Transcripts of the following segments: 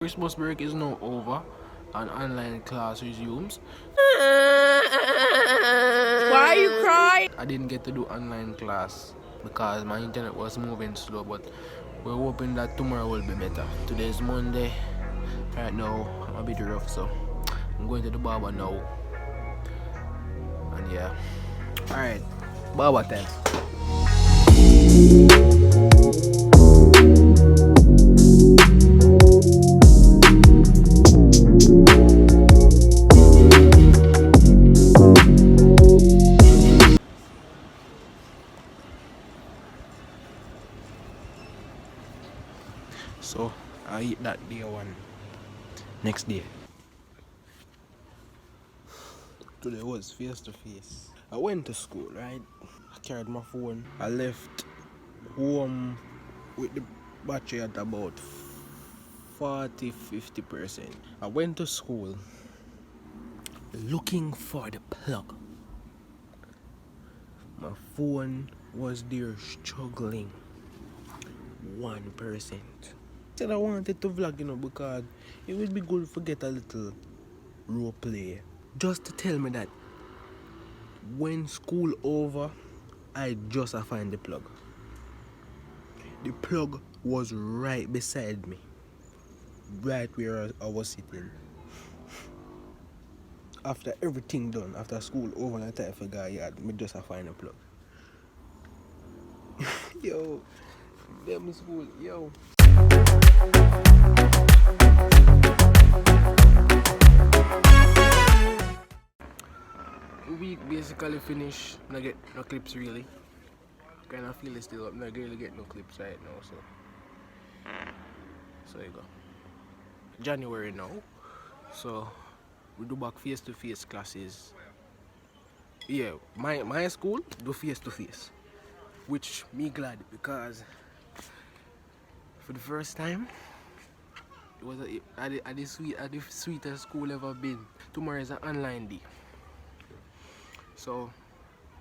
Christmas break is now over and online class resumes. Why are you crying? I didn't get to do online class because my internet was moving slow, but we're hoping that tomorrow will be better. Today is Monday. Right now I'm a bit rough, so I'm going to the barber now. And yeah. Alright, barber time. So I eat that day one. Next day. Today was face to face. I went to school, right? I carried my phone. I left home with the battery at about 40-50%. I went to school looking for the plug. My phone was there struggling 1%. Said I wanted to vlog, because it would be good to get a little role play. Just to tell me that when school over, I just find the plug. The plug was right beside me, right where I was sitting. After everything done, after school over and the time for guy yard, me just find a plug. Yo, them school, yo. Week basically finished. Not get no clips really. Kind of feel it still up. Not really get no clips right now, so you go. January now, so we do back face to face classes. Yeah, my school do face to face, which me glad because for the first time it was the sweetest school ever been. Tomorrow is an online day. So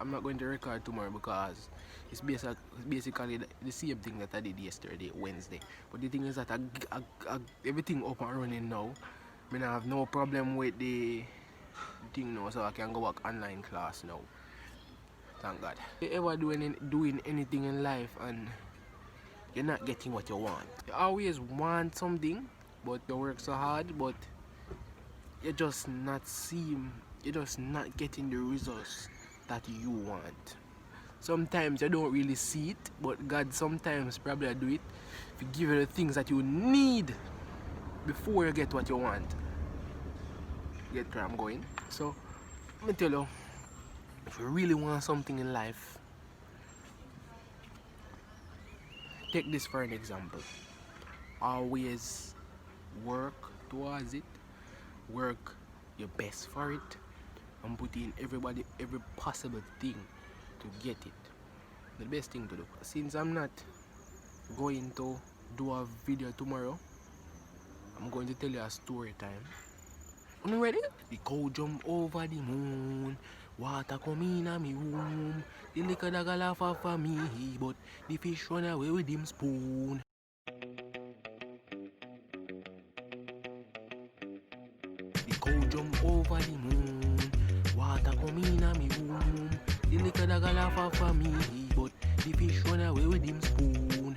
I'm not going to record tomorrow because it's basically the same thing that I did yesterday, Wednesday. But the thing is that I everything up and running now. I have no problem with the thing now, so I can go back online class now. Thank God. You ever doing anything in life and you're not getting what you want? You always want something, but you work so hard, but you're just not getting the results that you want. Sometimes you don't really see it, but God sometimes probably do it to give you the things that you need before you get what you want. Get where I'm going? So let me tell you, if you really want something in life, take this for an example. Always work towards it, work your best for it, and put in every possible thing to get it. The best thing to do. Since I'm not going to do a video tomorrow, I'm going to tell you a story time. Are you ready? The cow jump over the moon, water come in a me room, the liquor dog laugh for me, but the fish run away with him spoon. The cow jump over the moon, water come in a me room, the liquor dog laugh for me, but the fish run away with him spoon.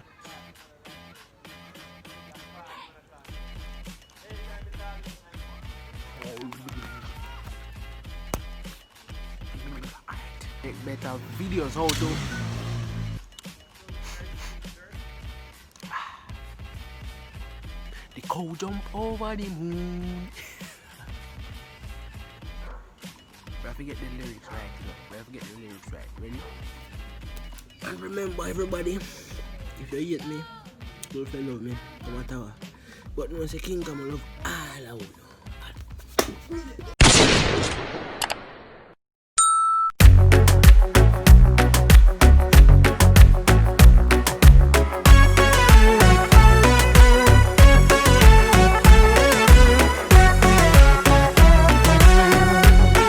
Make better videos how to the cow jump over the moon. We have to get the lyrics right, We have to get the lyrics right. Ready? And remember, everybody, if you hate me, don't if you love me, no matter what. But once a king come, I love all of you.